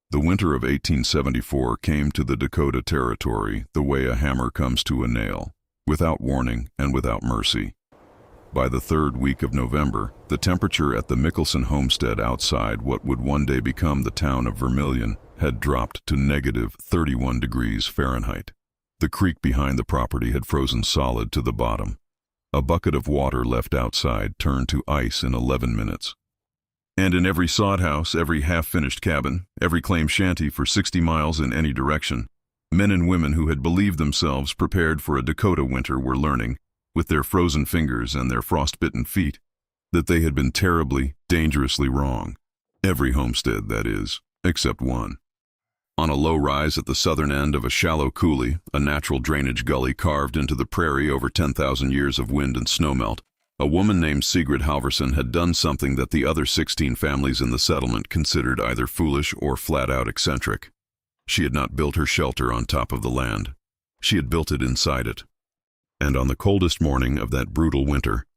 The winter of 1874 came to the Dakota Territory the way a hammer comes to a nail, without warning and without mercy. By the third week of November, the temperature at the Mickelson homestead outside what would one day become the town of Vermilion had dropped to -31 degrees Fahrenheit. The creek behind the property had frozen solid to the bottom. A bucket of water left outside turned to ice in 11 minutes. And in every sod house, every half-finished cabin, every claim shanty for 60 miles in any direction, men and women who had believed themselves prepared for a Dakota winter were learning, with their frozen fingers and their frostbitten feet, that they had been terribly, dangerously wrong. Every homestead, that is, except one. On a low rise at the southern end of a shallow coulee, a natural drainage gully carved into the prairie over 10,000 years of wind and snowmelt, a woman named Sigrid Halvorsen had done something that the other 16 families in the settlement considered either foolish or flat-out eccentric. She had not built her shelter on top of the land. She had built it inside it. And on the coldest morning of that brutal winter,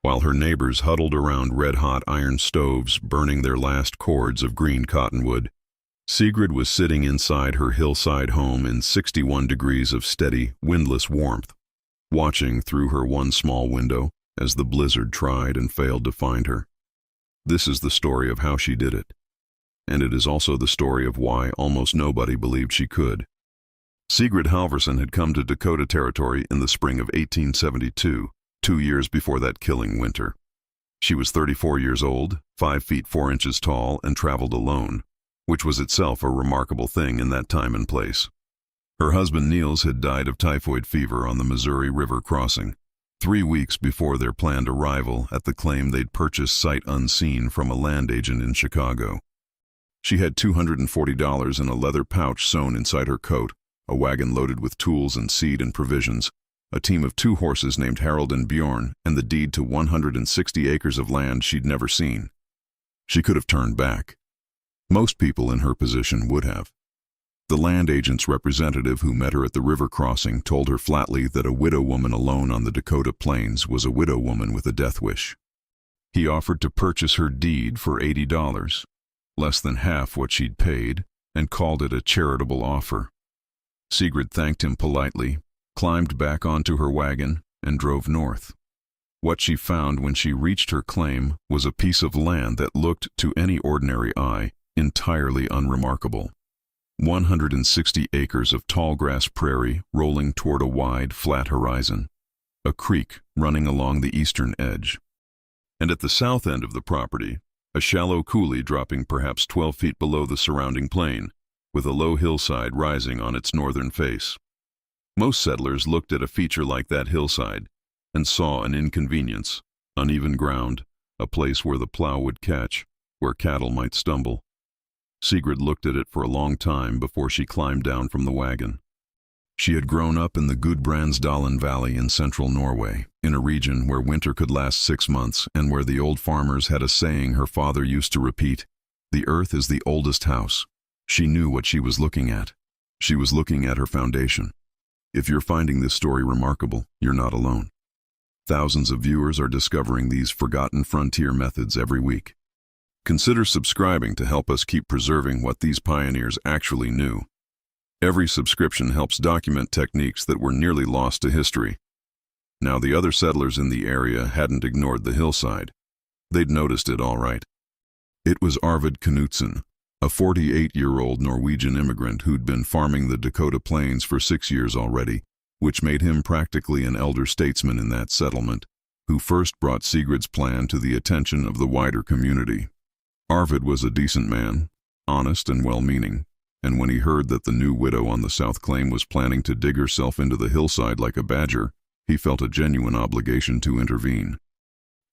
while her neighbors huddled around red-hot iron stoves burning their last cords of green cottonwood, Sigrid was sitting inside her hillside home in 61 degrees of steady, windless warmth, watching through her one small window as the blizzard tried and failed to find her. This is the story of how she did it, and it is also the story of why almost nobody believed she could. Sigrid Halvorsen had come to Dakota Territory in the spring of 1872, 2 years before that killing winter. She was 34 years old, 5 feet 4 inches tall, and traveled alone, which was itself a remarkable thing in that time and place. Her husband Niels had died of typhoid fever on the Missouri River crossing, 3 weeks before their planned arrival at the claim they'd purchased sight unseen from a land agent in Chicago. She had $240 in a leather pouch sewn inside her coat, a wagon loaded with tools and seed and provisions, a team of 2 horses named Harold and Bjorn, and the deed to 160 acres of land she'd never seen. She could have turned back. Most people in her position would have. The land agent's representative who met her at the river crossing told her flatly that a widow woman alone on the Dakota plains was a widow woman with a death wish. He offered to purchase her deed for $80, less than half what she'd paid, and called it a charitable offer. Sigrid thanked him politely, climbed back onto her wagon, and drove north. What she found when she reached her claim was a piece of land that looked, to any ordinary eye, entirely unremarkable. 160 acres of tall grass prairie rolling toward a wide, flat horizon, a creek running along the eastern edge. And at the south end of the property, a shallow coulee dropping perhaps 12 feet below the surrounding plain, with a low hillside rising on its northern face. Most settlers looked at a feature like that hillside and saw an inconvenience, uneven ground, a place where the plow would catch, where cattle might stumble. Sigrid looked at it for a long time before she climbed down from the wagon. She had grown up in the Gudbrandsdalen Valley in central Norway, in a region where winter could last 6 months and where the old farmers had a saying her father used to repeat, "The earth is the oldest house." She knew what she was looking at. She was looking at her foundation. If you're finding this story remarkable, you're not alone. Thousands of viewers are discovering these forgotten frontier methods every week. Consider subscribing to help us keep preserving what these pioneers actually knew. Every subscription helps document techniques that were nearly lost to history. Now, the other settlers in the area hadn't ignored the hillside. They'd noticed it all right. It was Arvid Knutsen, a 48-year-old Norwegian immigrant who'd been farming the Dakota Plains for 6 years already, which made him practically an elder statesman in that settlement, who first brought Sigrid's plan to the attention of the wider community. Arvid was a decent man, honest and well-meaning, and when he heard that the new widow on the South Claim was planning to dig herself into the hillside like a badger, he felt a genuine obligation to intervene.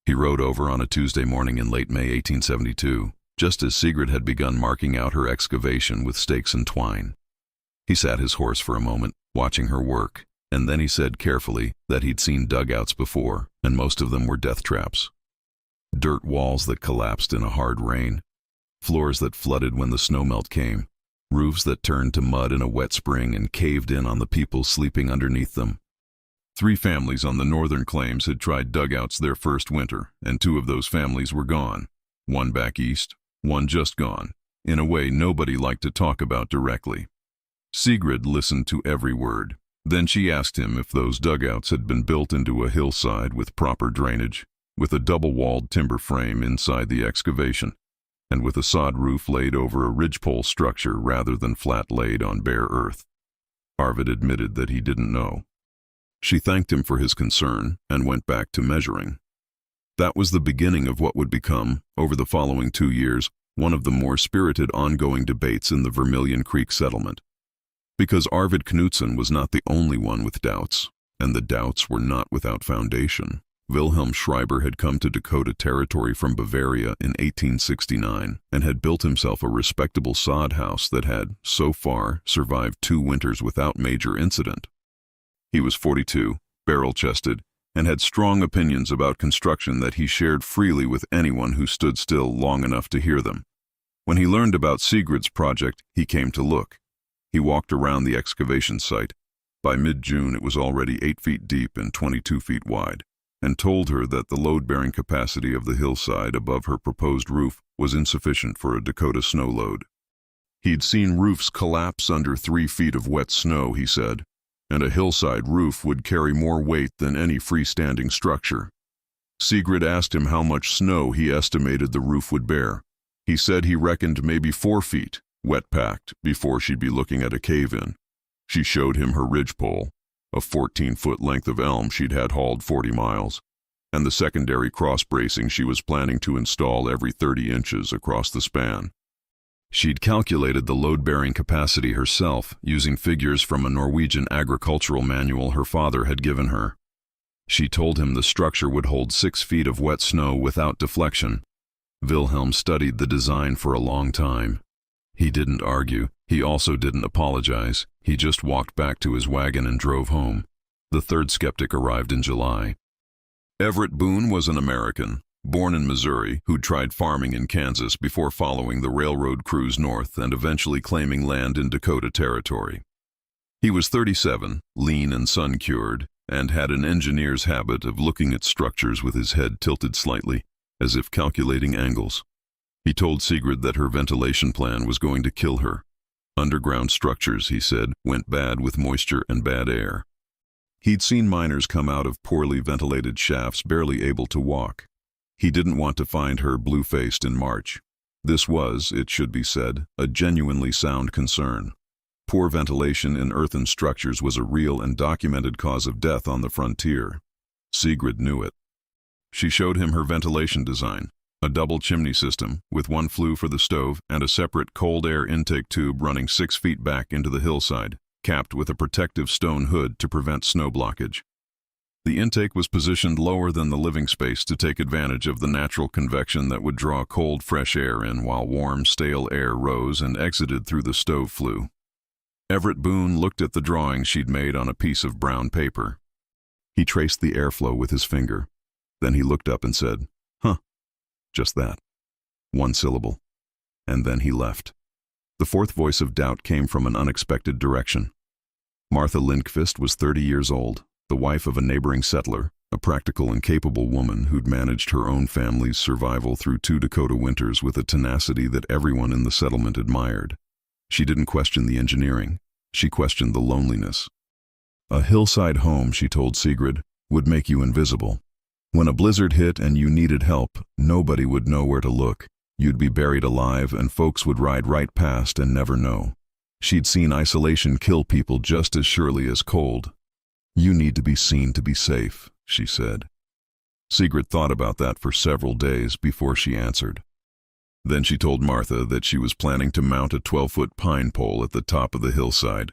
He rode over on a Tuesday morning in late May 1872, just as Sigrid had begun marking out her excavation with stakes and twine. He sat his horse for a moment, watching her work, and then he said carefully that he'd seen dugouts before, and most of them were death traps. Dirt walls that collapsed in a hard rain, floors that flooded when the snowmelt came, roofs that turned to mud in a wet spring and caved in on the people sleeping underneath them. 3 families on the northern claims had tried dugouts their first winter, and 2 of those families were gone. One back east, one just gone, in a way nobody liked to talk about directly. Sigrid listened to every word. Then she asked him if those dugouts had been built into a hillside with proper drainage, with a double-walled timber frame inside the excavation, and with a sod roof laid over a ridgepole structure rather than flat laid on bare earth. Arvid admitted that he didn't know. She thanked him for his concern and went back to measuring. That was the beginning of what would become, over the following 2 years, one of the more spirited ongoing debates in the Vermilion Creek settlement. Because Arvid Knudsen was not the only one with doubts, and the doubts were not without foundation. Wilhelm Schreiber had come to Dakota Territory from Bavaria in 1869 and had built himself a respectable sod house that had, so far, survived 2 winters without major incident. He was 42, barrel-chested, and had strong opinions about construction that he shared freely with anyone who stood still long enough to hear them. When he learned about Sigrid's project, he came to look. He walked around the excavation site. By mid-June it was already 8 feet deep and 22 feet wide, and told her that the load-bearing capacity of the hillside above her proposed roof was insufficient for a Dakota snow load. He'd seen roofs collapse under 3 feet of wet snow, he said, and a hillside roof would carry more weight than any freestanding structure. Sigrid asked him how much snow he estimated the roof would bear. He said he reckoned maybe 4 feet, wet-packed, before she'd be looking at a cave-in. She showed him her ridgepole, a 14-foot length of elm she'd had hauled 40 miles, and the secondary cross-bracing she was planning to install every 30 inches across the span. She'd calculated the load-bearing capacity herself, using figures from a Norwegian agricultural manual her father had given her. She told him the structure would hold 6 feet of wet snow without deflection. Wilhelm studied the design for a long time. He didn't argue. He also didn't apologize. He just walked back to his wagon and drove home. The third skeptic arrived in July. Everett Boone was an American, born in Missouri, who'd tried farming in Kansas before following the railroad crews north and eventually claiming land in Dakota Territory. He was 37, lean and sun-cured, and had an engineer's habit of looking at structures with his head tilted slightly, as if calculating angles. He told Sigrid that her ventilation plan was going to kill her. Underground structures, he said, went bad with moisture and bad air. He'd seen miners come out of poorly ventilated shafts barely able to walk. He didn't want to find her blue-faced in March. This was, it should be said, a genuinely sound concern. Poor ventilation in earthen structures was a real and documented cause of death on the frontier. Sigrid knew it. She showed him her ventilation design. A double chimney system, with 1 flue for the stove and a separate cold air intake tube running 6 feet back into the hillside, capped with a protective stone hood to prevent snow blockage. The intake was positioned lower than the living space to take advantage of the natural convection that would draw cold, fresh air in while warm, stale air rose and exited through the stove flue. Everett Boone looked at the drawings she'd made on a piece of brown paper. He traced the airflow with his finger. Then he looked up and said, "Huh." Just that. 1 syllable. And then he left. The fourth voice of doubt came from an unexpected direction. Martha Lindqvist was 30 years old, the wife of a neighboring settler, a practical and capable woman who'd managed her own family's survival through 2 Dakota winters with a tenacity that everyone in the settlement admired. She didn't question the engineering. She questioned the loneliness. A hillside home, she told Sigrid, would make you invisible. When a blizzard hit and you needed help, nobody would know where to look. You'd be buried alive and folks would ride right past and never know. She'd seen isolation kill people just as surely as cold. "You need to be seen to be safe," she said. Sigrid thought about that for several days before she answered. Then she told Martha that she was planning to mount a 12-foot pine pole at the top of the hillside,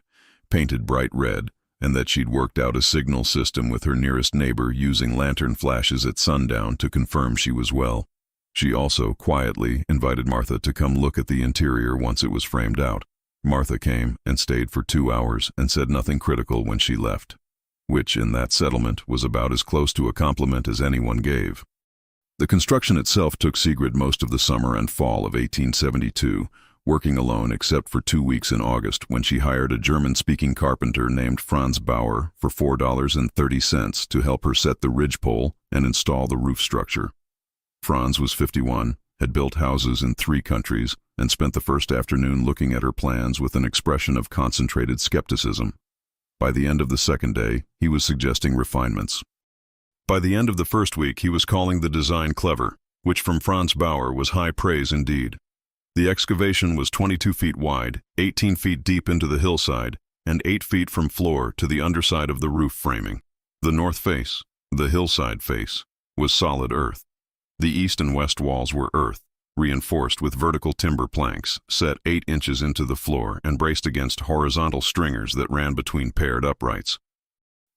painted bright red, and that she'd worked out a signal system with her nearest neighbor using lantern flashes at sundown to confirm she was well. She also, quietly, invited Martha to come look at the interior once it was framed out. Martha came and stayed for 2 hours and said nothing critical when she left, which in that settlement was about as close to a compliment as anyone gave. The construction itself took Sigrid most of the summer and fall of 1872, working alone except for 2 weeks in August when she hired a German-speaking carpenter named Franz Bauer for $4.30 to help her set the ridgepole and install the roof structure. Franz was 51, had built houses in 3 countries, and spent the first afternoon looking at her plans with an expression of concentrated skepticism. By the end of the second day, he was suggesting refinements. By the end of the first week, he was calling the design clever, which from Franz Bauer was high praise indeed. The excavation was 22 feet wide, 18 feet deep into the hillside, and 8 feet from floor to the underside of the roof framing. The north face, the hillside face, was solid earth. The east and west walls were earth, reinforced with vertical timber planks, set 8 inches into the floor and braced against horizontal stringers that ran between paired uprights.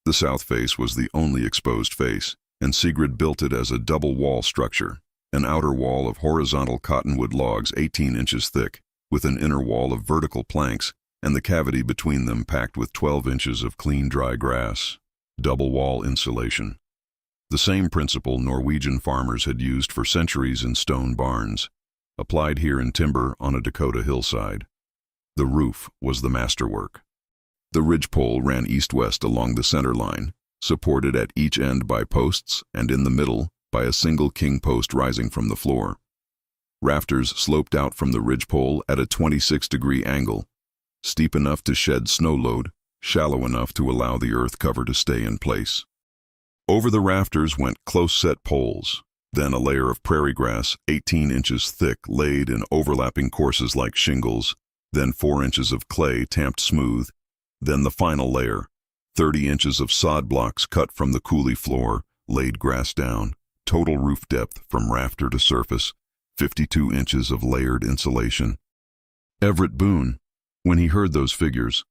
The south face was the only exposed face, and Sigrid built it as a double wall structure, an outer wall of horizontal cottonwood logs 18 inches thick, with an inner wall of vertical planks, and the cavity between them packed with 12 inches of clean dry grass. Double wall insulation. The same principle Norwegian farmers had used for centuries in stone barns, applied here in timber on a Dakota hillside. The roof was the masterwork. The ridgepole ran east-west along the center line, supported at each end by posts, and in the middle by a single king post rising from the floor. Rafters sloped out from the ridgepole at a 26-degree angle, steep enough to shed snow load, shallow enough to allow the earth cover to stay in place. Over the rafters went close-set poles, then a layer of prairie grass 18 inches thick laid in overlapping courses like shingles, then 4 inches of clay tamped smooth, then the final layer, 30 inches of sod blocks cut from the coulee floor, laid grass down, total roof depth from rafter to surface, 52 inches of layered insulation. Everett Boone, when he heard those figures,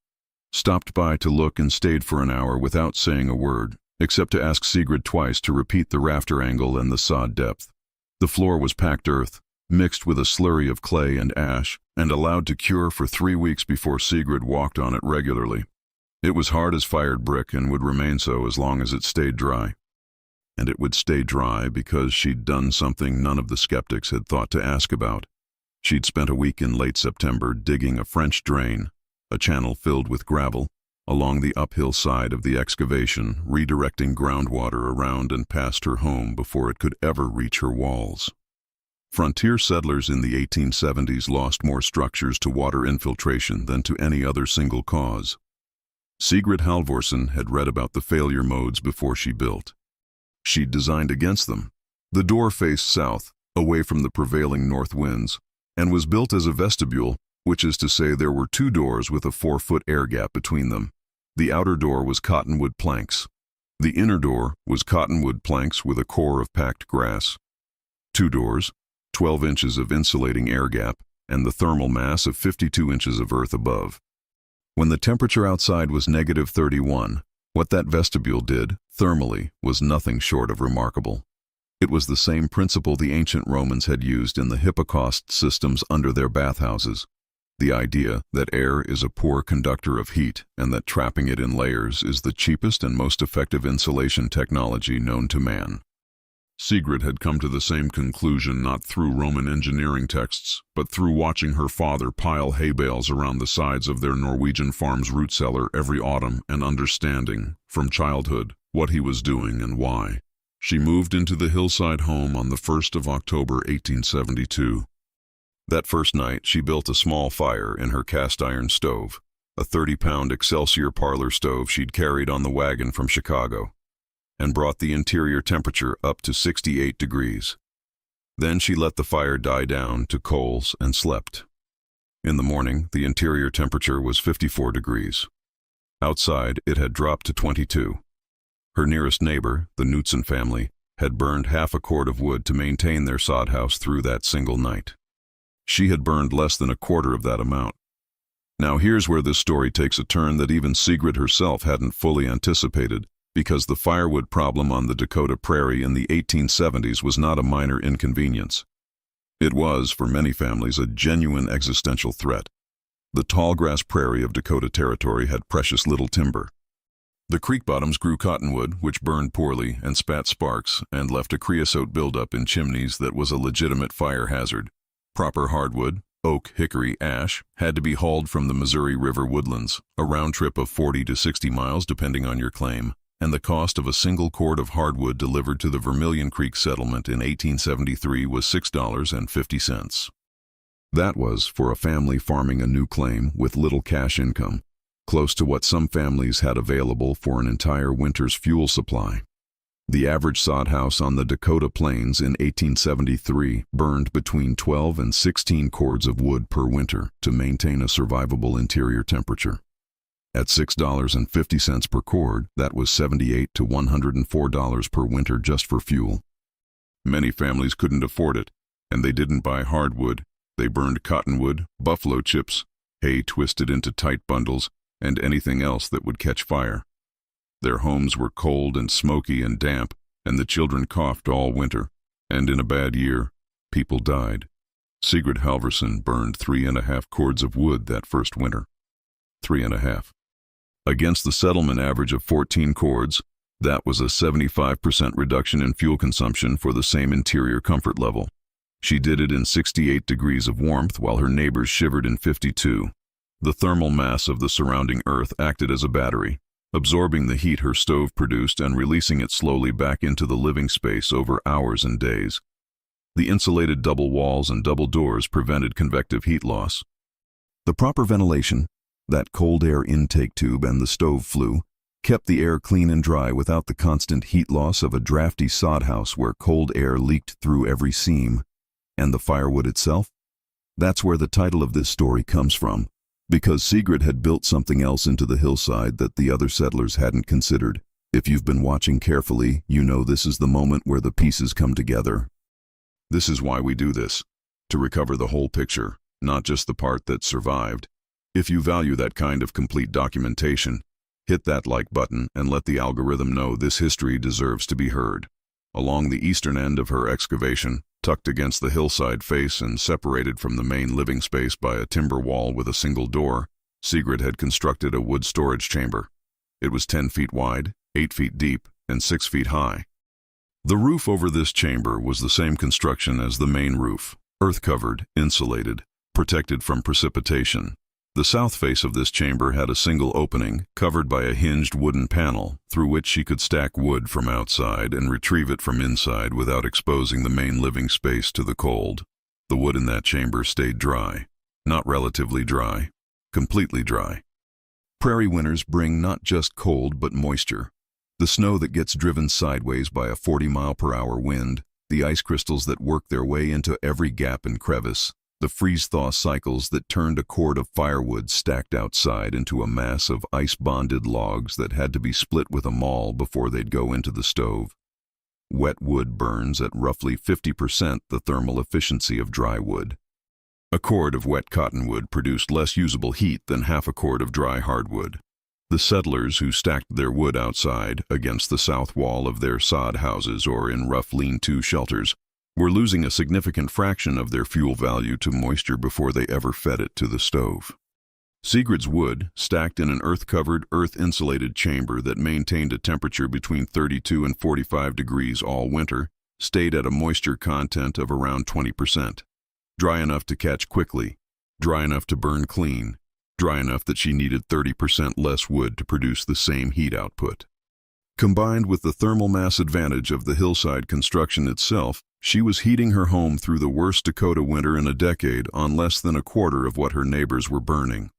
stopped by to look and stayed for an hour without saying a word, except to ask Sigrid twice to repeat the rafter angle and the sod depth. The floor was packed earth, mixed with a slurry of clay and ash, and allowed to cure for 3 weeks before Sigrid walked on it regularly. It was hard as fired brick and would remain so as long as it stayed dry. And it would stay dry because she'd done something none of the skeptics had thought to ask about. She'd spent a week in late September digging a French drain, a channel filled with gravel, along the uphill side of the excavation, redirecting groundwater around and past her home before it could ever reach her walls. Frontier settlers in the 1870s lost more structures to water infiltration than to any other single cause. Sigrid Halvorsen had read about the failure modes before she built. She'd designed against them. The door faced south, away from the prevailing north winds, and was built as a vestibule, which is to say there were 2 doors with a 4-foot air gap between them. The outer door was cottonwood planks. The inner door was cottonwood planks with a core of packed grass. 2 doors, 12 inches of insulating air gap, and the thermal mass of 52 inches of earth above. When the temperature outside was -31, what that vestibule did, thermally, was nothing short of remarkable. It was the same principle the ancient Romans had used in the hypocaust systems under their bathhouses. The idea that air is a poor conductor of heat and that trapping it in layers is the cheapest and most effective insulation technology known to man. Sigrid had come to the same conclusion not through Roman engineering texts, but through watching her father pile hay bales around the sides of their Norwegian farm's root cellar every autumn and understanding, from childhood, what he was doing and why. She moved into the Hillside home on the 1st of October 1872. That first night, she built a small fire in her cast-iron stove, a 30-pound Excelsior parlor stove she'd carried on the wagon from Chicago, and brought the interior temperature up to 68 degrees. Then she let the fire die down to coals and slept. In the morning, the interior temperature was 54 degrees. Outside, it had dropped to 22. Her nearest neighbor, the Knutson family, had burned half a cord of wood to maintain their sod house through that single night. She had burned less than a quarter of that amount. Now here's where this story takes a turn that even Sigrid herself hadn't fully anticipated, because the firewood problem on the Dakota prairie in the 1870s was not a minor inconvenience. It was, for many families, a genuine existential threat. The tallgrass prairie of Dakota Territory had precious little timber. The creek bottoms grew cottonwood, which burned poorly and spat sparks and left a creosote buildup in chimneys that was a legitimate fire hazard. Proper hardwood, oak, hickory, ash, had to be hauled from the Missouri River woodlands, a round trip of 40 to 60 miles depending on your claim, and the cost of a single cord of hardwood delivered to the Vermilion Creek settlement in 1873 was $6.50. That was, for a family farming a new claim with little cash income, close to what some families had available for an entire winter's fuel supply. The average sod house on the Dakota Plains in 1873 burned between 12 and 16 cords of wood per winter to maintain a survivable interior temperature. At $6.50 per cord, that was $78 to $104 per winter just for fuel. Many families couldn't afford it, and they didn't buy hardwood. They burned cottonwood, buffalo chips, hay twisted into tight bundles, and anything else that would catch fire. Their homes were cold and smoky and damp, and the children coughed all winter, and in a bad year, people died. Sigrid Halvorsen burned 3.5 cords of wood that first winter. 3.5. Against the settlement average of 14 cords, that was a 75% reduction in fuel consumption for the same interior comfort level. She did it in 68 degrees of warmth while her neighbors shivered in 52. The thermal mass of the surrounding earth acted as a battery, absorbing the heat her stove produced and releasing it slowly back into the living space over hours and days. The insulated double walls and double doors prevented convective heat loss. The proper ventilation, that cold air intake tube and the stove flue, kept the air clean and dry without the constant heat loss of a drafty sod house where cold air leaked through every seam. And the firewood itself? That's where the title of this story comes from, because Sigrid had built something else into the hillside that the other settlers hadn't considered. If you've been watching carefully, you know this is the moment where the pieces come together. This is why we do this, to recover the whole picture, not just the part that survived. If you value that kind of complete documentation, hit that like button and let the algorithm know this history deserves to be heard. Along the eastern end of her excavation, tucked against the hillside face and separated from the main living space by a timber wall with a single door, Sigrid had constructed a wood storage chamber. It was 10 feet wide, 8 feet deep, and 6 feet high. The roof over this chamber was the same construction as the main roof, earth-covered, insulated, protected from precipitation. The south face of this chamber had a single opening, covered by a hinged wooden panel, through which she could stack wood from outside and retrieve it from inside without exposing the main living space to the cold. The wood in that chamber stayed dry. Not relatively dry, completely dry. Prairie winters bring not just cold but moisture. The snow that gets driven sideways by a 40-mile-per-hour wind, the ice crystals that work their way into every gap and crevice, the freeze-thaw cycles that turned a cord of firewood stacked outside into a mass of ice-bonded logs that had to be split with a maul before they'd go into the stove. Wet wood burns at roughly 50% the thermal efficiency of dry wood. A cord of wet cottonwood produced less usable heat than half a cord of dry hardwood. The settlers who stacked their wood outside, against the south wall of their sod houses or in rough lean-to shelters, were losing a significant fraction of their fuel value to moisture before they ever fed it to the stove. Sigrid's wood, stacked in an earth-covered, earth-insulated chamber that maintained a temperature between 32 and 45 degrees all winter, stayed at a moisture content of around 20%. Dry enough to catch quickly, dry enough to burn clean, dry enough that she needed 30% less wood to produce the same heat output. Combined with the thermal mass advantage of the hillside construction itself, she was heating her home through the worst Dakota winter in a decade on less than a quarter of what her neighbors were burning.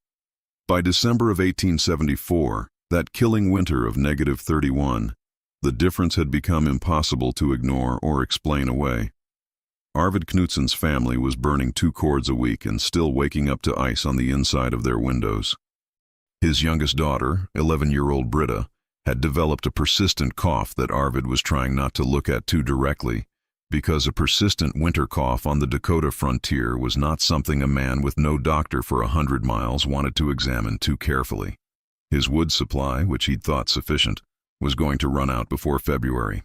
By December of 1874, that killing winter of -31, the difference had become impossible to ignore or explain away. Arvid Knutsen's family was burning 2 cords a week and still waking up to ice on the inside of their windows. His youngest daughter, 11-year-old Britta, had developed a persistent cough that Arvid was trying not to look at too directly, because a persistent winter cough on the Dakota frontier was not something a man with no doctor for 100 miles wanted to examine too carefully. His wood supply, which he'd thought sufficient, was going to run out before February.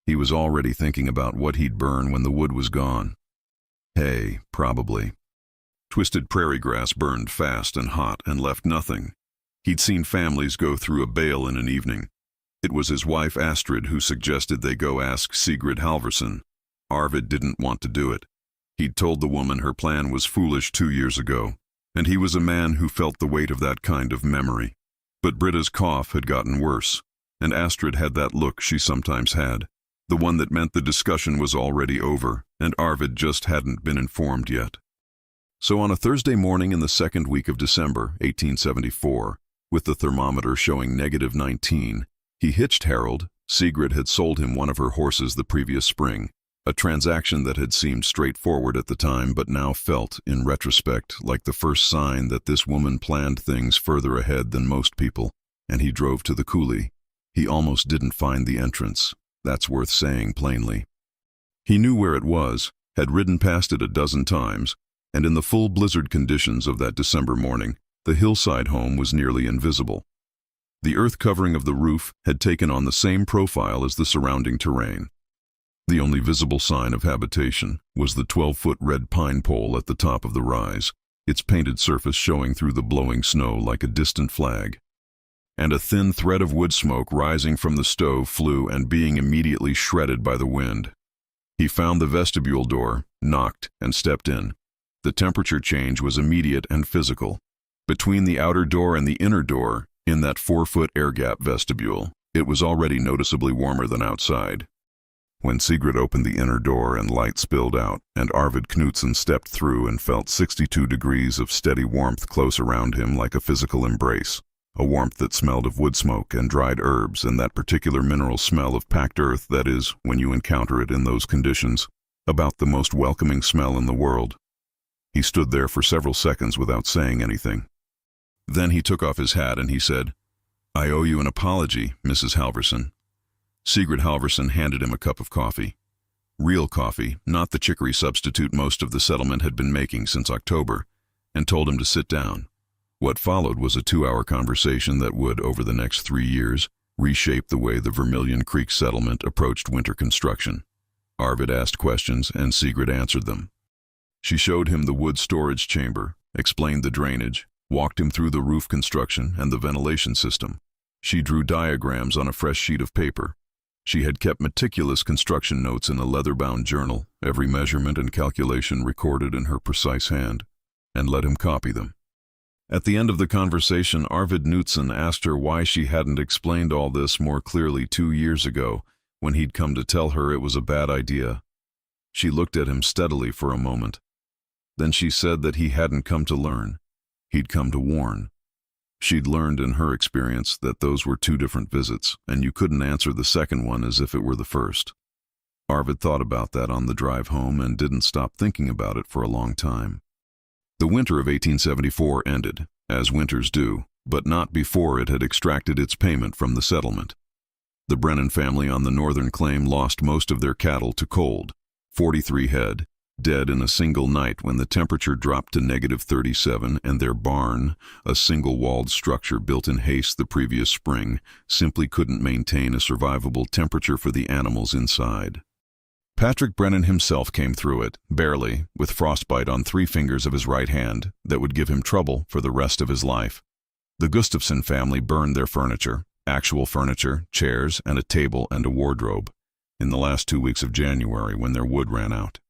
He was already thinking about what he'd burn when the wood was gone. Hay, probably. Twisted prairie grass burned fast and hot and left nothing. He'd seen families go through a bale in an evening. It was his wife Astrid who suggested they go ask Sigrid Halvorsen. Arvid didn't want to do it. He'd told the woman her plan was foolish 2 years ago, and he was a man who felt the weight of that kind of memory. But Britta's cough had gotten worse, and Astrid had that look she sometimes had, the one that meant the discussion was already over, and Arvid just hadn't been informed yet. So on a Thursday morning in the second week of December, 1874, with the thermometer showing -19, he hitched Harold. Sigrid had sold him one of her horses the previous spring, a transaction that had seemed straightforward at the time but now felt, in retrospect, like the first sign that this woman planned things further ahead than most people, and he drove to the coulee. He almost didn't find the entrance. That's worth saying plainly. He knew where it was, had ridden past it a dozen times, and in the full blizzard conditions of that December morning, the Hillside home was nearly invisible. The earth covering of the roof had taken on the same profile as the surrounding terrain. The only visible sign of habitation was the 12-foot red pine pole at the top of the rise, its painted surface showing through the blowing snow like a distant flag. And a thin thread of wood smoke rising from the stove flew and being immediately shredded by the wind. He found the vestibule door, knocked, and stepped in. The temperature change was immediate and physical. Between the outer door and the inner door, in that 4-foot air gap vestibule, it was already noticeably warmer than outside. When Sigrid opened the inner door and light spilled out, and Arvid Knudsen stepped through and felt 62 degrees of steady warmth close around him like a physical embrace, a warmth that smelled of wood smoke and dried herbs and that particular mineral smell of packed earth that is, when you encounter it in those conditions, about the most welcoming smell in the world. He stood there for several seconds without saying anything. Then he took off his hat and he said, "I owe you an apology, Mrs. Halverson." Sigrid Halverson handed him a cup of coffee. Real coffee, not the chicory substitute most of the settlement had been making since October, and told him to sit down. What followed was a 2-hour conversation that would, over the next 3 years, reshape the way the Vermilion Creek settlement approached winter construction. Arvid asked questions and Sigrid answered them. She showed him the wood storage chamber, explained the drainage, walked him through the roof construction and the ventilation system. She drew diagrams on a fresh sheet of paper. She had kept meticulous construction notes in a leather-bound journal, every measurement and calculation recorded in her precise hand, and let him copy them. At the end of the conversation, Arvid Knudsen asked her why she hadn't explained all this more clearly 2 years ago, when he'd come to tell her it was a bad idea. She looked at him steadily for a moment. Then she said that he hadn't come to learn. He'd come to warn. She'd learned in her experience that those were 2 different visits, and you couldn't answer the second one as if it were the first. Arvid thought about that on the drive home and didn't stop thinking about it for a long time. The winter of 1874 ended, as winters do, but not before it had extracted its payment from the settlement. The Brennan family on the northern claim lost most of their cattle to cold, 43 head, dead in a single night when the temperature dropped to -37, and their barn, a single-walled structure built in haste the previous spring, simply couldn't maintain a survivable temperature for the animals inside. Patrick Brennan himself came through it, barely, with frostbite on 3 fingers of his right hand that would give him trouble for the rest of his life. The Gustafson family burned their furniture, actual furniture, chairs, and a table and a wardrobe, in the last 2 weeks of January when their wood ran out.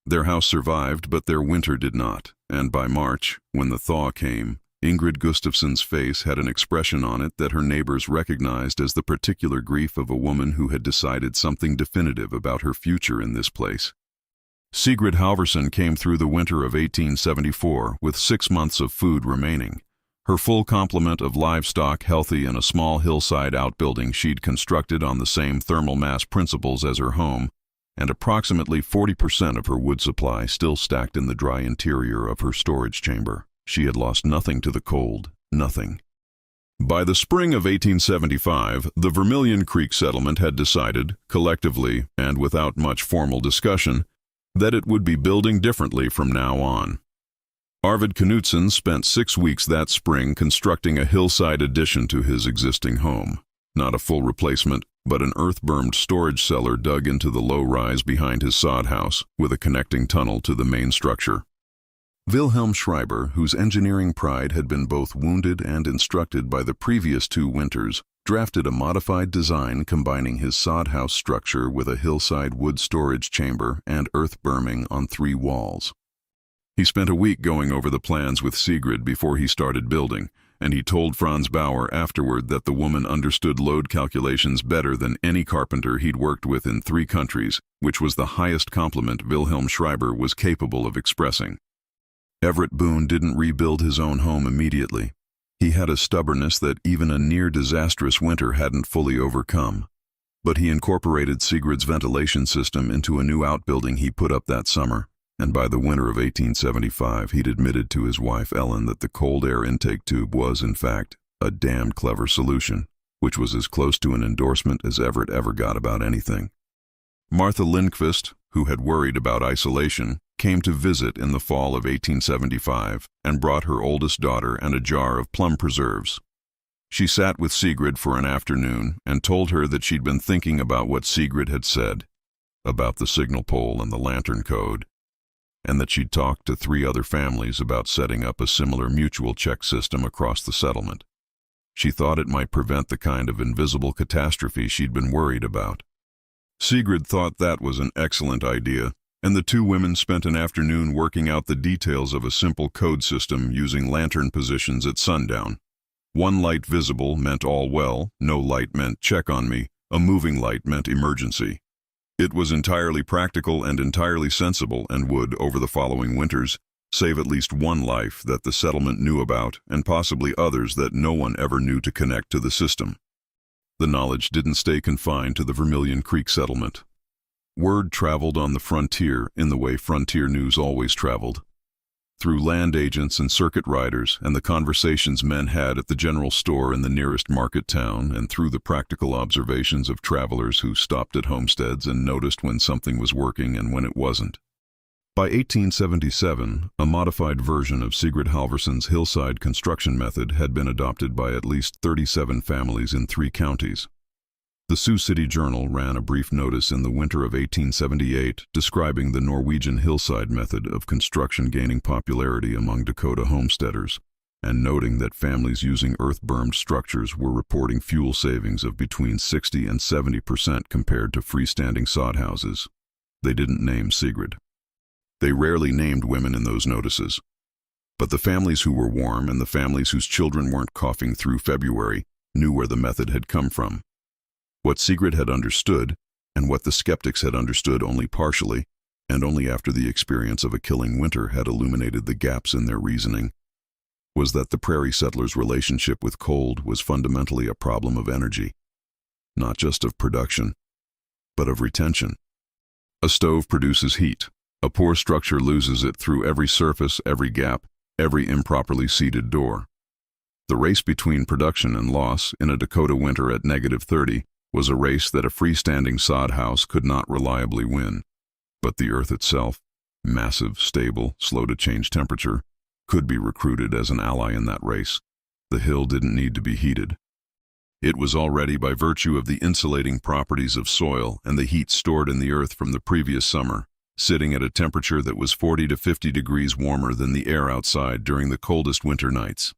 Their house survived, but their winter did not, and by March, when the thaw came, Ingrid Gustafson's face had an expression on it that her neighbors recognized as the particular grief of a woman who had decided something definitive about her future in this place. Sigrid Halverson came through the winter of 1874 with 6 months of food remaining. Her full complement of livestock healthy in a small hillside outbuilding she'd constructed on the same thermal mass principles as her home, and approximately 40% of her wood supply still stacked in the dry interior of her storage chamber. She had lost nothing to the cold, nothing. By the spring of 1875, the Vermilion Creek settlement had decided, collectively and without much formal discussion, that it would be building differently from now on. Arvid Knudsen spent 6 weeks that spring constructing a hillside addition to his existing home. Not a full replacement, but an earth-bermed storage cellar dug into the low rise behind his sod house, with a connecting tunnel to the main structure. Wilhelm Schreiber, whose engineering pride had been both wounded and instructed by the previous 2 winters, drafted a modified design combining his sod house structure with a hillside wood storage chamber and earth berming on 3 walls. He spent a week going over the plans with Sigrid before he started building, and he told Franz Bauer afterward that the woman understood load calculations better than any carpenter he'd worked with in 3 countries, which was the highest compliment Wilhelm Schreiber was capable of expressing. Everett Boone didn't rebuild his own home immediately. He had a stubbornness that even a near-disastrous winter hadn't fully overcome. But he incorporated Sigrid's ventilation system into a new outbuilding he put up that summer, and by the winter of 1875 he'd admitted to his wife Ellen that the cold air intake tube was, in fact, a damned clever solution, which was as close to an endorsement as Everett ever got about anything. Martha Lindqvist, who had worried about isolation, came to visit in the fall of 1875 and brought her oldest daughter and a jar of plum preserves. She sat with Sigrid for an afternoon and told her that she'd been thinking about what Sigrid had said, about the signal pole and the lantern code, and that she'd talked to 3 other families about setting up a similar mutual check system across the settlement. She thought it might prevent the kind of invisible catastrophe she'd been worried about. Sigrid thought that was an excellent idea, and the 2 women spent an afternoon working out the details of a simple code system using lantern positions at sundown. 1 light visible meant all well, no light meant check on me, a moving light meant emergency. It was entirely practical and entirely sensible and would, over the following winters, save at least 1 life that the settlement knew about and possibly others that no one ever knew to connect to the system. The knowledge didn't stay confined to the Vermilion Creek settlement. Word traveled on the frontier in the way frontier news always traveled, through land agents and circuit riders and the conversations men had at the general store in the nearest market town, and through the practical observations of travelers who stopped at homesteads and noticed when something was working and when it wasn't. By 1877, a modified version of Sigrid Halvorsson's Hillside construction method had been adopted by at least 37 families in 3 counties. The Sioux City Journal ran a brief notice in the winter of 1878 describing the Norwegian Hillside method of construction gaining popularity among Dakota homesteaders, and noting that families using earth-bermed structures were reporting fuel savings of between 60 and 70% compared to freestanding sod houses. They didn't name Sigrid. They rarely named women in those notices. But the families who were warm and the families whose children weren't coughing through February knew where the method had come from. What Sigrid had understood, and what the skeptics had understood only partially, and only after the experience of a killing winter had illuminated the gaps in their reasoning, was that the prairie settlers' relationship with cold was fundamentally a problem of energy, not just of production, but of retention. A stove produces heat. A poor structure loses it through every surface, every gap, every improperly seated door. The race between production and loss in a Dakota winter at -30 was a race that a freestanding sod house could not reliably win. But the earth itself, massive, stable, slow to change temperature, could be recruited as an ally in that race. The hill didn't need to be heated. It was already, by virtue of the insulating properties of soil and the heat stored in the earth from the previous summer, sitting at a temperature that was 40 to 50 degrees warmer than the air outside during the coldest winter nights.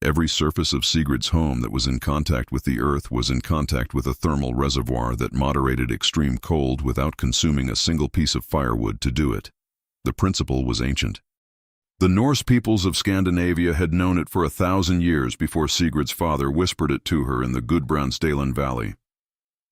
Every surface of Sigrid's home that was in contact with the earth was in contact with a thermal reservoir that moderated extreme cold without consuming a single piece of firewood to do it. The principle was ancient. The Norse peoples of Scandinavia had known it for 1,000 years before Sigrid's father whispered it to her in the Gudbrandsdalen Valley.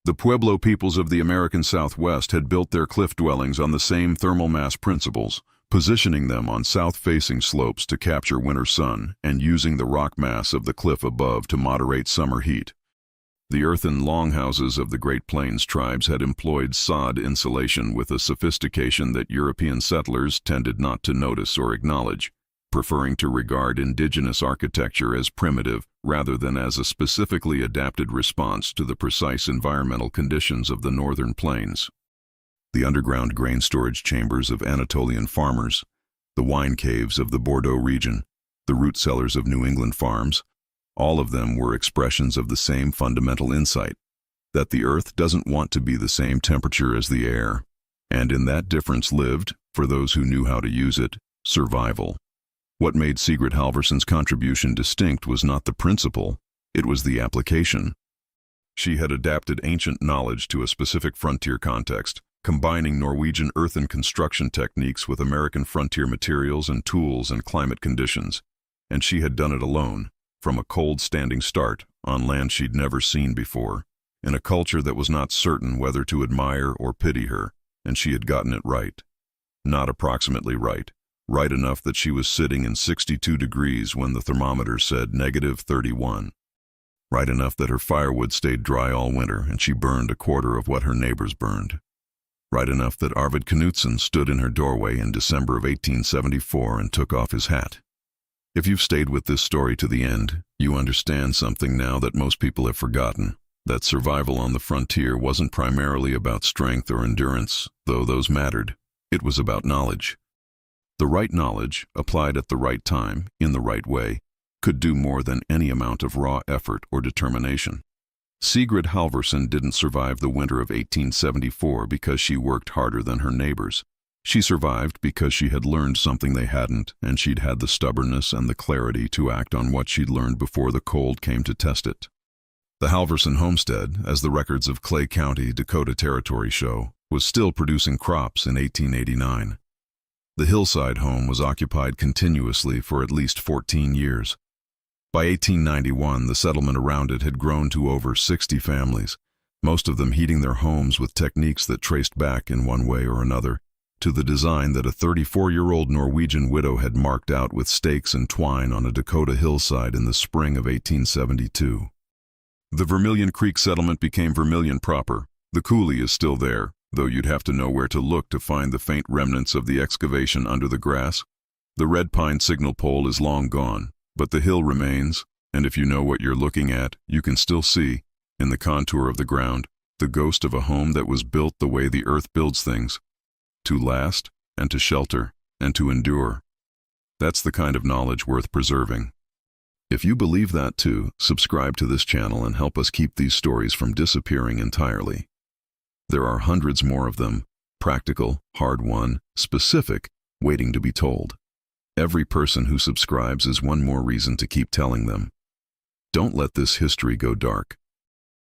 The Pueblo peoples of the American Southwest had built their cliff dwellings on the same thermal mass principles, positioning them on south-facing slopes to capture winter sun and using the rock mass of the cliff above to moderate summer heat. The earthen longhouses of the Great Plains tribes had employed sod insulation with a sophistication that European settlers tended not to notice or acknowledge, preferring to regard indigenous architecture as primitive rather than as a specifically adapted response to the precise environmental conditions of the northern plains. The underground grain storage chambers of Anatolian farmers, the wine caves of the Bordeaux region, the root cellars of New England farms, all of them were expressions of the same fundamental insight, that the earth doesn't want to be the same temperature as the air, and in that difference lived, for those who knew how to use it, survival. What made Sigrid Halvorsson's contribution distinct was not the principle, it was the application. She had adapted ancient knowledge to a specific frontier context, combining Norwegian earthen construction techniques with American frontier materials and tools and climate conditions, and she had done it alone, from a cold standing start, on land she'd never seen before, in a culture that was not certain whether to admire or pity her, and she had gotten it right. Not approximately right. Right enough that she was sitting in 62 degrees when the thermometer said -31. Right enough that her firewood stayed dry all winter and she burned a quarter of what her neighbors burned. Right enough that Arvid Knutsen stood in her doorway in December of 1874 and took off his hat. If you've stayed with this story to the end, you understand something now that most people have forgotten, that survival on the frontier wasn't primarily about strength or endurance, though those mattered. It was about knowledge. The right knowledge, applied at the right time, in the right way, could do more than any amount of raw effort or determination. Sigrid Halvorsen didn't survive the winter of 1874 because she worked harder than her neighbors. She survived because she had learned something they hadn't, and she'd had the stubbornness and the clarity to act on what she'd learned before the cold came to test it. The Halvorsen homestead, as the records of Clay County, Dakota Territory show, was still producing crops in 1889. The Hillside home was occupied continuously for at least 14 years. By 1891, the settlement around it had grown to over 60 families, most of them heating their homes with techniques that traced back, in one way or another, to the design that a 34-year-old Norwegian widow had marked out with stakes and twine on a Dakota hillside in the spring of 1872. The Vermilion Creek settlement became Vermilion proper. The coulee is still there, though you'd have to know where to look to find the faint remnants of the excavation under the grass. The red pine signal pole is long gone, but the hill remains, and if you know what you're looking at, you can still see, in the contour of the ground, the ghost of a home that was built the way the earth builds things, to last, and to shelter, and to endure. That's the kind of knowledge worth preserving. If you believe that too, subscribe to this channel and help us keep these stories from disappearing entirely. There are hundreds more of them, practical, hard-won, specific, waiting to be told. Every person who subscribes is one more reason to keep telling them. Don't let this history go dark.